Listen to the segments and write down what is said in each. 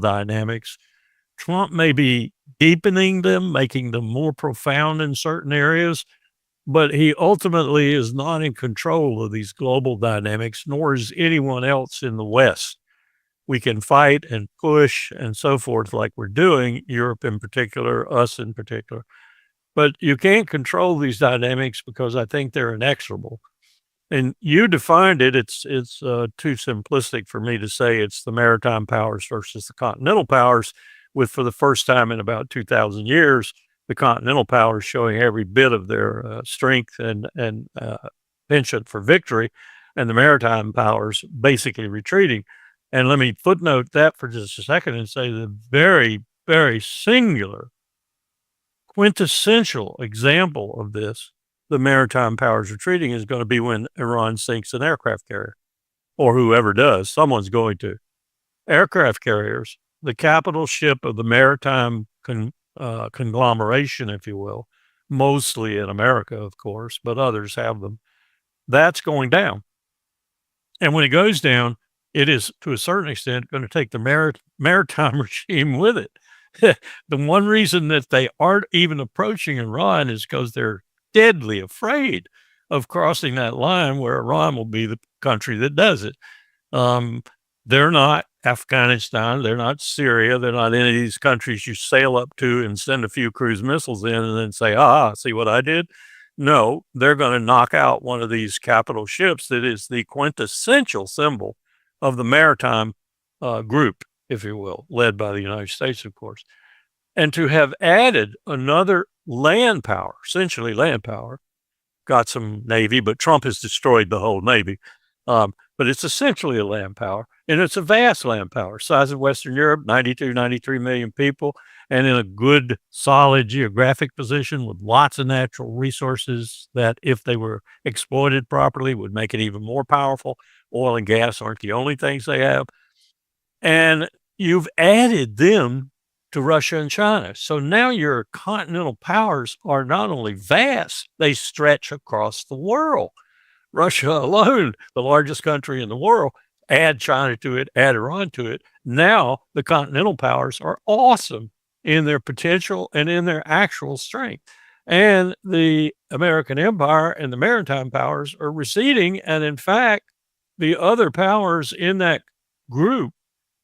dynamics. Trump may be deepening them, making them more profound in certain areas, but he ultimately is not in control of these global dynamics, nor is anyone else in the West. We can fight and push and so forth like we're doing, Europe in particular, us in particular. But you can't control these dynamics because I think they're inexorable. And you defined it. It's too simplistic for me to say it's the maritime powers versus the continental powers, with for the first time in about 2,000 years, the continental powers showing every bit of their strength and penchant for victory, and the maritime powers basically retreating. And let me footnote that for just a second and say the very, very singular, quintessential example of this, the maritime powers retreating, is going to be when Iran sinks an aircraft carrier, or whoever does. Someone's going to. Aircraft carriers, the capital ship of the maritime conglomeration, if you will, mostly in America, of course, but others have them. That's going down. And when it goes down, it is, to a certain extent, going to take the maritime regime with it. The one reason that they aren't even approaching Iran is because they're deadly afraid of crossing that line where Iran will be the country that does it. They're not Afghanistan. They're not Syria. They're not any of these countries you sail up to and send a few cruise missiles in and then say, see what I did? No, they're going to knock out one of these capital ships that is the quintessential symbol of the maritime group, if you will, led by the United States, of course. And to have added another land power, essentially land power, got some Navy, but Trump has destroyed the whole Navy. But it's essentially a land power, and it's a vast land power, size of Western Europe, 92, 93 million people, and in a good, solid geographic position with lots of natural resources that, if they were exploited properly, would make it even more powerful. Oil and gas aren't the only things they have. And you've added them to Russia and China. So now your continental powers are not only vast, they stretch across the world. Russia alone, the largest country in the world, add China to it, add Iran to it. Now the continental powers are awesome in their potential and in their actual strength. And the American empire and the maritime powers are receding. And in fact, the other powers in that group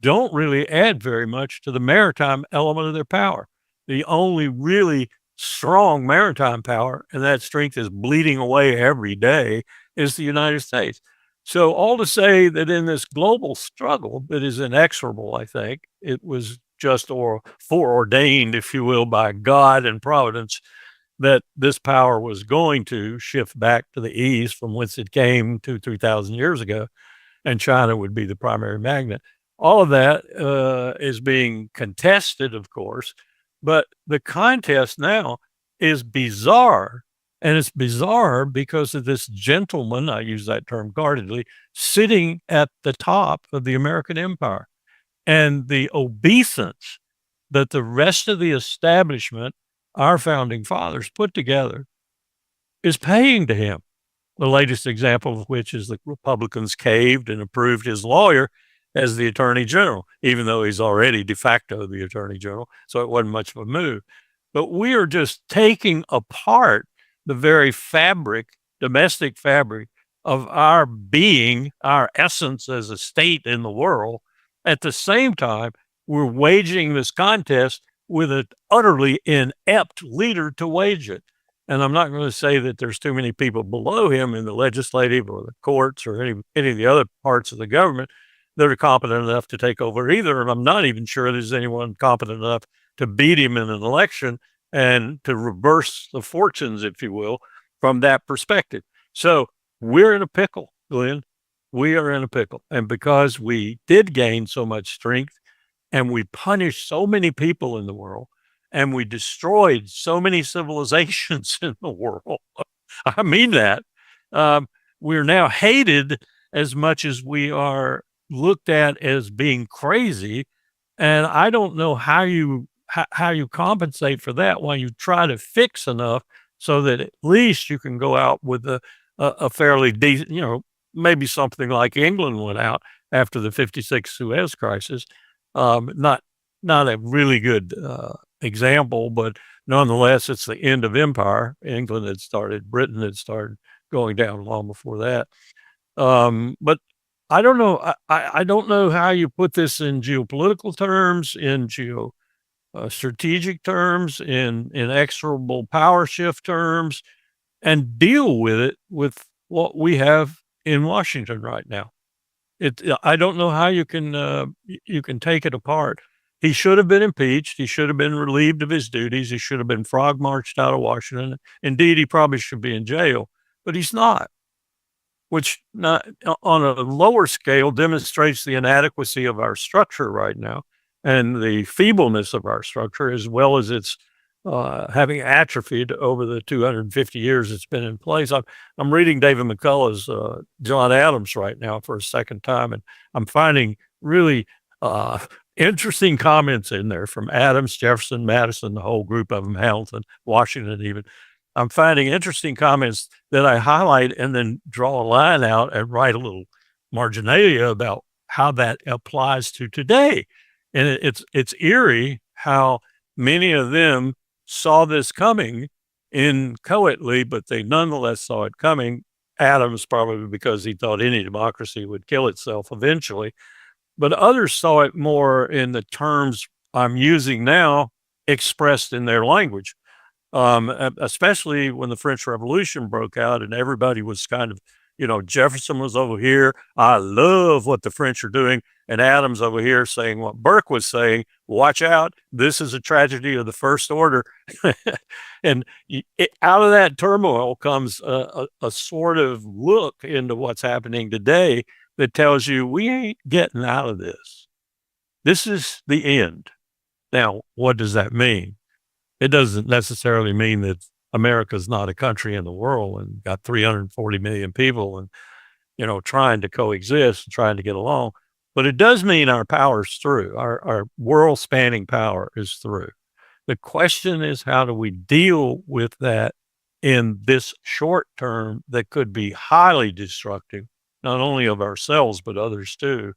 don't really add very much to the maritime element of their power. The only really strong maritime power, and that strength is bleeding away every day, is the United States. So all to say that in this global struggle that is inexorable, I think, it was just foreordained, if you will, by God and Providence, that this power was going to shift back to the east from whence it came 3,000 years ago, and China would be the primary magnet. All of that is being contested, of course, but the contest now is bizarre. And it's bizarre because of this gentleman, I use that term guardedly, sitting at the top of the American empire, and the obeisance that the rest of the establishment, our founding fathers, put together is paying to him. The latest example of which is the Republicans caved and approved his lawyer as the attorney general, even though he's already de facto the attorney general. So it wasn't much of a move. But we are just taking apart the very fabric, domestic fabric of our being, our essence as a state in the world. At the same time, we're waging this contest with an utterly inept leader to wage it. And I'm not going to say that there's too many people below him in the legislative or the courts or any of the other parts of the government that are competent enough to take over either. And I'm not even sure there's anyone competent enough to beat him in an election and to reverse the fortunes, if you will, from that perspective. So we're in a pickle, Glenn. We are in a pickle. And because we did gain so much strength and we punished so many people in the world and we destroyed so many civilizations in the world, I mean that, we're now hated as much as we are looked at as being crazy. And I don't know how you compensate for that while you try to fix enough so that at least you can go out with a fairly decent, maybe something like England went out after the 56 Suez crisis, not not a really good example, but nonetheless, it's the end of empire. England had started, Britain had started going down long before that. But I don't know. I don't know how you put this in geopolitical terms, in strategic terms, in inexorable power shift terms, and deal with it with what we have in Washington right now. I don't know how you can take it apart. He should have been impeached. He should have been relieved of his duties. He should have been frog marched out of Washington. Indeed, he probably should be in jail, but he's not, which not, on a lower scale demonstrates the inadequacy of our structure right now and the feebleness of our structure, as well as its having atrophied over the 250 years it's been in place. I'm reading David McCullough's John Adams right now for a second time, and I'm finding really interesting comments in there from Adams, Jefferson, Madison, the whole group of them, Hamilton, Washington even. I'm finding interesting comments that I highlight and then draw a line out and write a little marginalia about how that applies to today. And it's eerie how many of them saw this coming inchoately, but they nonetheless saw it coming. Adams probably because he thought any democracy would kill itself eventually, but others saw it more in the terms I'm using now, expressed in their language. Especially when the French Revolution broke out and everybody was kind of, Jefferson was over here. I love what the French are doing. And Adams over here saying what Burke was saying, watch out. This is a tragedy of the first order. And out of that turmoil comes a sort of look into what's happening today that tells you we ain't getting out of this. This is the end. Now, what does that mean? It doesn't necessarily mean that America's not a country in the world and got 340 million people and, trying to coexist and trying to get along. But it does mean our power's through. Our world spanning power is through. The question is, how do we deal with that in this short term that could be highly destructive, not only of ourselves, but others too,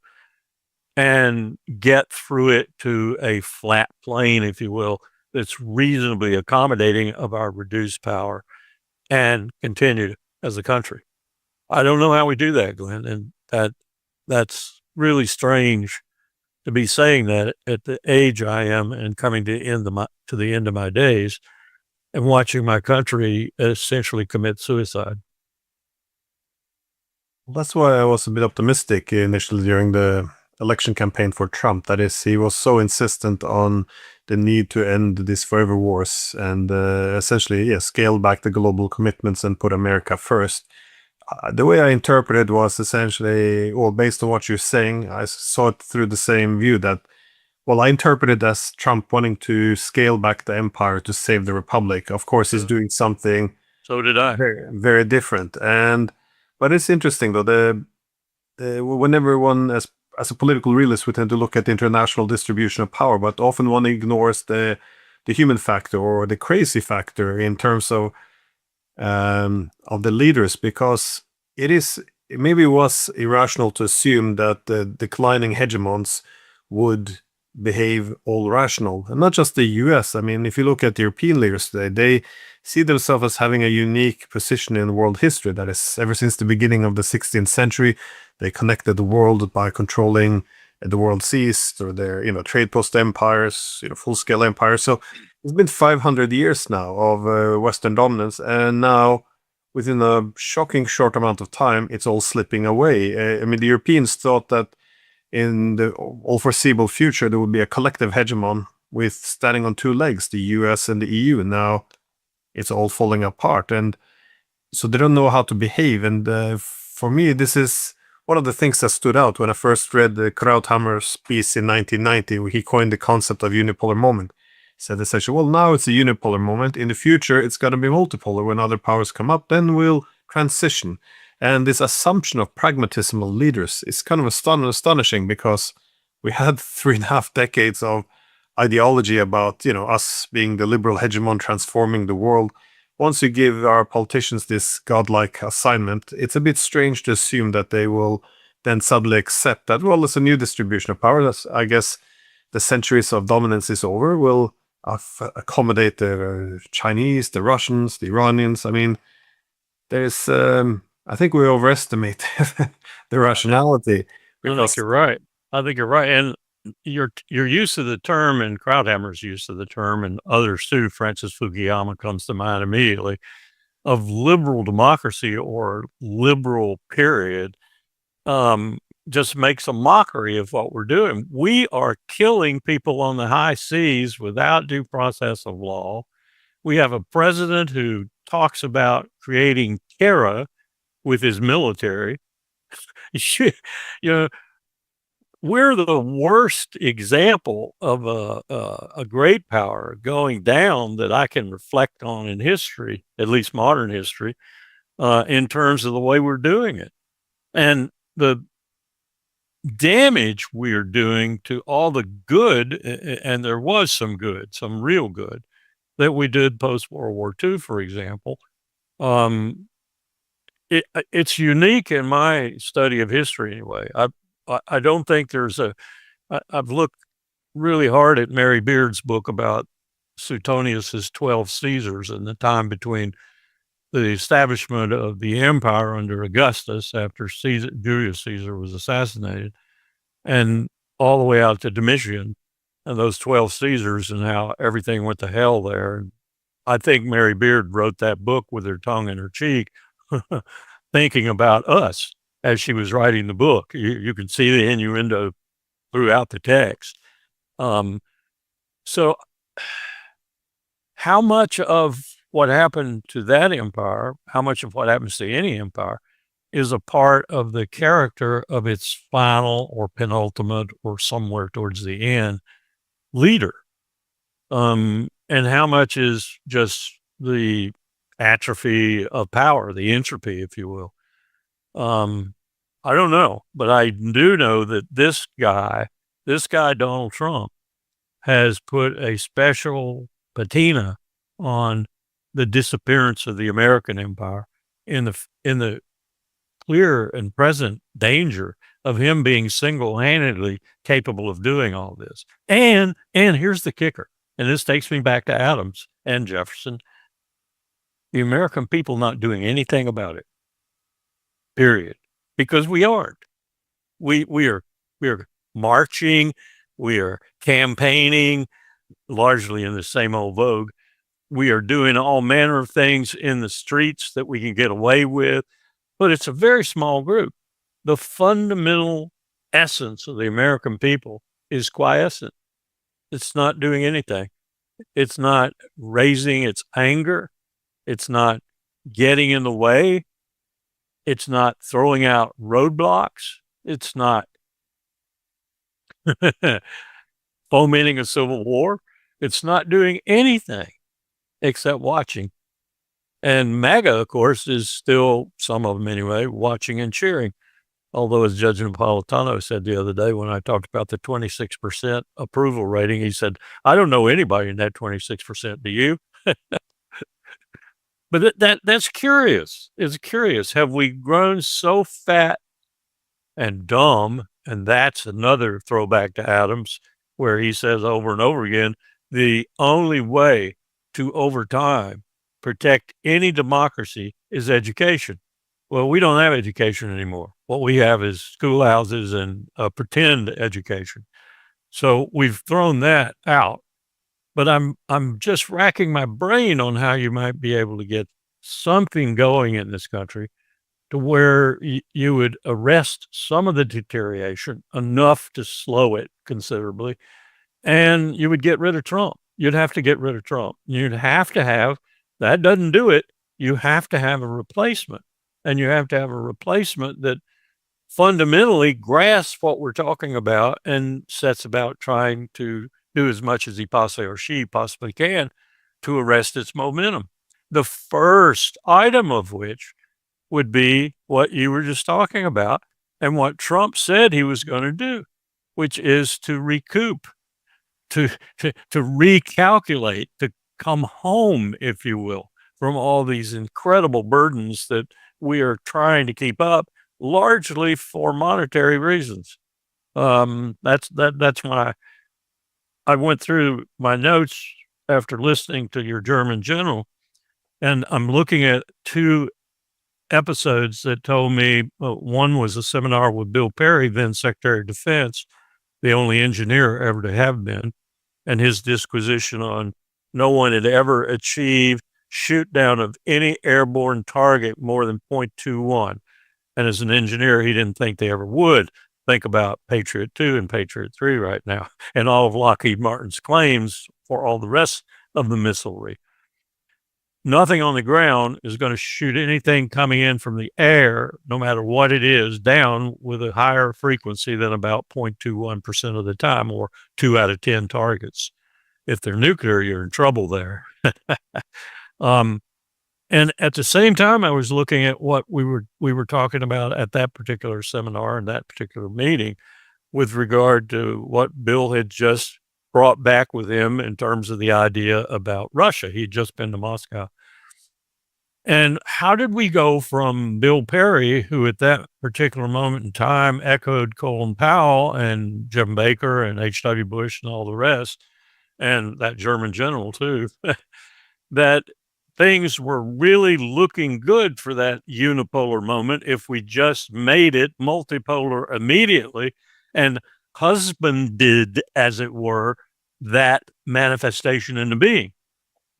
and get through it to a flat plane, if you will, that's reasonably accommodating of our reduced power and continue as a country. I don't know how we do that, Glenn, and that's really strange to be saying that at the age I am and coming to the end of my days and watching my country essentially commit suicide. Well, that's why I was a bit optimistic initially during the election campaign for Trump. That is, he was so insistent on the need to end these forever wars and essentially, scale back the global commitments and put America first. The way I interpreted was essentially, well, based on what you're saying, I saw it through the same view that, well, I interpreted as Trump wanting to scale back the empire to save the republic. Of course, he's doing something. So did I. Very, very different. But it's interesting though. Whenever one as a political realist, we tend to look at the international distribution of power, but often one ignores the human factor or the crazy factor in terms of the leaders, because it maybe was irrational to assume that the declining hegemons would behave all rational, and not just the US. I mean, if you look at the European leaders today, they see themselves as having a unique position in world history. That is, ever since the beginning of the 16th century, they connected the world by controlling the world seas through their, trade post empires, full-scale empires. So it's been 500 years now of Western dominance, and now within a shocking short amount of time, it's all slipping away. I mean, the Europeans thought that in the all foreseeable future, there would be a collective hegemon with standing on two legs, the US and the EU. And now it's all falling apart. And so they don't know how to behave. And for me, this is one of the things that stood out when I first read the Krauthammer's piece in 1990, where he coined the concept of unipolar moment. He said essentially, well, now it's a unipolar moment. In the future, it's going to be multipolar. When other powers come up, then we'll transition. And this assumption of pragmatism of leaders is kind of astonishing, because we had 3.5 decades of ideology about, us being the liberal hegemon transforming the world. Once you give our politicians this godlike assignment, it's a bit strange to assume that they will then suddenly accept that, well, it's a new distribution of power. That's, I guess, the centuries of dominance is over, will accommodate the Chinese, the Russians, the Iranians. I mean, there's I think we overestimate the rationality. I think you're right. I think you're right. And your use of the term, and Krauthammer's use of the term, and others too, Francis Fukuyama comes to mind immediately, of liberal democracy or liberal period, just makes a mockery of what we're doing. We are killing people on the high seas without due process of law. We have a president who talks about creating terror with his military. you know, we're the worst example of a great power going down that I can reflect on in history, at least modern history, in terms of the way we're doing it. And the damage we're doing to all the good, and there was some good, some real good, that we did post-World War II, for example. It's unique in my study of history anyway. I don't think I've looked really hard at Mary Beard's book about Suetonius's 12 Caesars and the time between the establishment of the empire under Augustus after Julius Caesar was assassinated, and all the way out to Domitian and those 12 Caesars and how everything went to hell there. And I think Mary Beard wrote that book with her tongue in her cheek, thinking about us as she was writing the book. You can see the innuendo throughout the text. So how much of what happened to that empire, how much of what happens to any empire, is a part of the character of its final or penultimate or somewhere towards the end leader? And how much is just the atrophy of power, the entropy, if you will? I don't know, but I do know that this guy, Donald Trump, has put a special patina on the disappearance of the American empire in the clear and present danger of him being single-handedly capable of doing all this. And here's the kicker, and this takes me back to Adams and Jefferson: the American people not doing anything about it, period, because we aren't. We are marching, we are campaigning, largely in the same old vogue. We are doing all manner of things in the streets that we can get away with, but it's a very small group. The fundamental essence of the American people is quiescent. It's not doing anything. It's not raising its anger. It's not getting in the way. It's not throwing out roadblocks. It's not fomenting a civil war. It's not doing anything except watching. And MAGA, of course, is still, some of them anyway, watching and cheering. Although, as Judge Napolitano said the other day when I talked about the 26% approval rating, he said, I don't know anybody in that 26%. Do you? But that's curious. It's curious. Have we grown so fat and dumb? And that's another throwback to Adams, where he says over and over again, the only way to, over time, protect any democracy is education. Well, we don't have education anymore. What we have is schoolhouses and pretend education. So we've thrown that out. But I'm just racking my brain on how you might be able to get something going in this country to where you would arrest some of the deterioration enough to slow it considerably, and you would get rid of Trump. You'd have to get rid of Trump. You'd have to have, that doesn't do it. You have to have a replacement, and you have to have a replacement that fundamentally grasps what we're talking about and sets about trying to do as much as he possibly or she possibly can to arrest its momentum. The first item of which would be what you were just talking about and what Trump said he was going to do, which is to recoup, to recalculate, to come home, if you will, from all these incredible burdens that we are trying to keep up, largely for monetary reasons. That's my I went through my notes after listening to your German general, and I'm looking at two episodes that told me one was a seminar with Bill Perry, then Secretary of Defense, the only engineer ever to have been, and his disquisition on no one had ever achieved shoot down of any airborne target more than 0.21. And as an engineer, he didn't think they ever would. Think about Patriot 2 and Patriot 3 right now, and all of Lockheed Martin's claims for all the rest of the missilery. Nothing on the ground is going to shoot anything coming in from the air, no matter what it is, down with a higher frequency than about 0.21% of the time, or 2 out of 10 targets. If they're nuclear, you're in trouble there. And at the same time, I was looking at what we were talking about at that particular seminar and that particular meeting with regard to what Bill had just brought back with him in terms of the idea about Russia. He'd just been to Moscow. And how did we go from Bill Perry, who at that particular moment in time echoed Colin Powell and Jim Baker and H.W. Bush and all the rest, and that German general too, that things were really looking good for that unipolar moment if we just made it multipolar immediately and husbanded, as it were, that manifestation into being,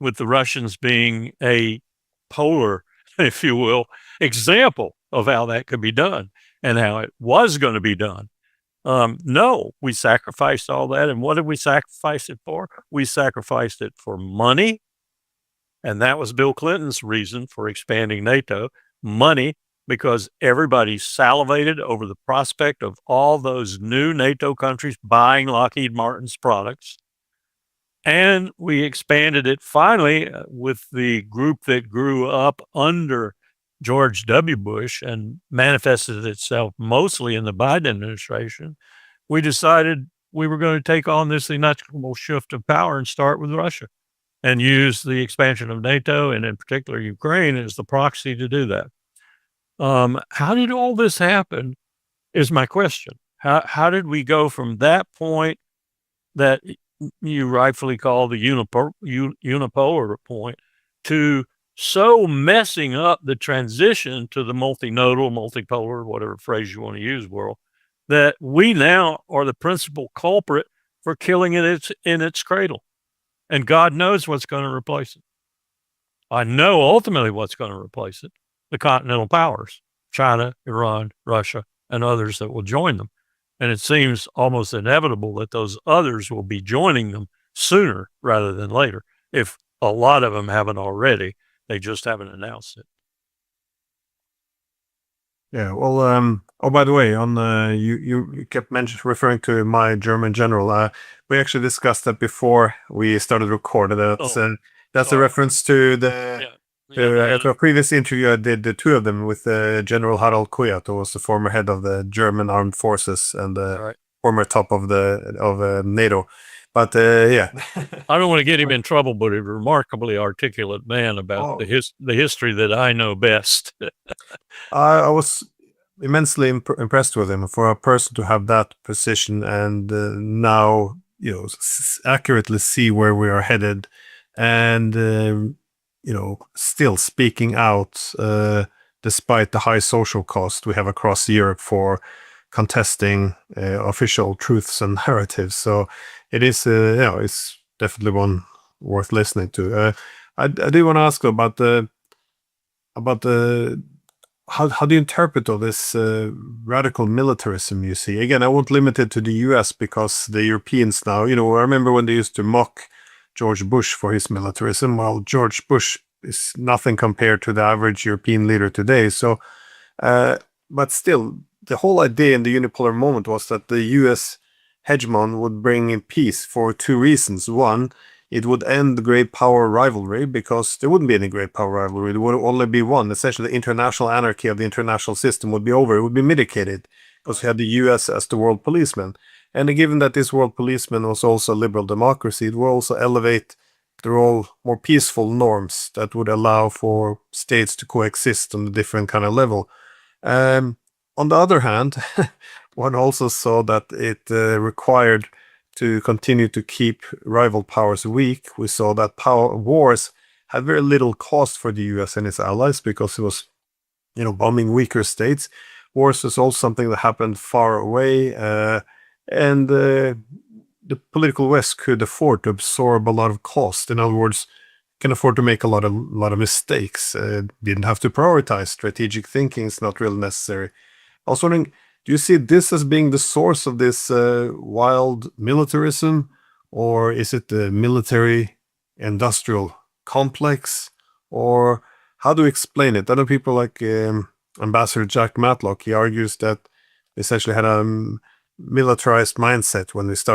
with the Russians being a polar, if you will, example of how that could be done and how it was going to be done. No, we sacrificed all that. And what did we sacrifice it for? We sacrificed it for money. And that was Bill Clinton's reason for expanding NATO. Money, because everybody salivated over the prospect of all those new NATO countries buying Lockheed Martin's products. And we expanded it finally with the group that grew up under George W. Bush and manifested itself mostly in the Biden administration. We decided we were going to take on this inexorable shift of power and start with Russia and use the expansion of NATO, and in particular Ukraine, as the proxy to do that. How did all this happen is my question. How did we go from that point that you rightfully call the unipolar point to so messing up the transition to the multinodal, multipolar, whatever phrase you want to use, world, that we now are the principal culprit for killing it in its cradle? And God knows what's going to replace it. I know ultimately what's going to replace it: the continental powers, China, Iran, Russia, and others that will join them. And it seems almost inevitable that those others will be joining them sooner rather than later, if a lot of them haven't already. They just haven't announced it. Yeah, well, oh, by the way, on you kept referring to my German general. We actually discussed that before we started recording. That's a sorry. reference to to a previous interview I did, the two of them, with General Harald Kujat, who was the former head of the German armed forces and the former top of NATO. But yeah, I don't want to get him in trouble, but a remarkably articulate man about the history that I know best. I was immensely impressed with him, for a person to have that position and now, accurately see where we are headed, and still speaking out despite the high social cost we have across Europe for contesting official truths and narratives. So it is, it's definitely one worth listening to. I do want to ask about the how do you interpret all this radical militarism you see? Again, I won't limit it to the US, because the Europeans now, I remember when they used to mock George Bush for his militarism. Well, George Bush is nothing compared to the average European leader today. So, but still, the whole idea in the unipolar moment was that the US hegemon would bring in peace for two reasons. One, it would end the great power rivalry, because there wouldn't be any great power rivalry. There would only be one. Essentially, the international anarchy of the international system would be over. It would be mitigated, because we had the US as the world policeman. And given that this world policeman was also a liberal democracy, it would also elevate the all more peaceful norms that would allow for states to coexist on a different kind of level. On the other hand, one also saw that it required to continue to keep rival powers weak. We saw that wars had very little cost for the US and its allies because it was, bombing weaker states. Wars was also something that happened far away, and the political West could afford to absorb a lot of cost. In other words, can afford to make a lot of mistakes. Didn't have to prioritize. Strategic thinking is not really necessary. I was wondering, do you see this as being the source of this wild militarism, or is it the military-industrial complex, or how do you explain it? I know people like Ambassador Jack Matlock. He argues that they essentially had a militarized mindset when they started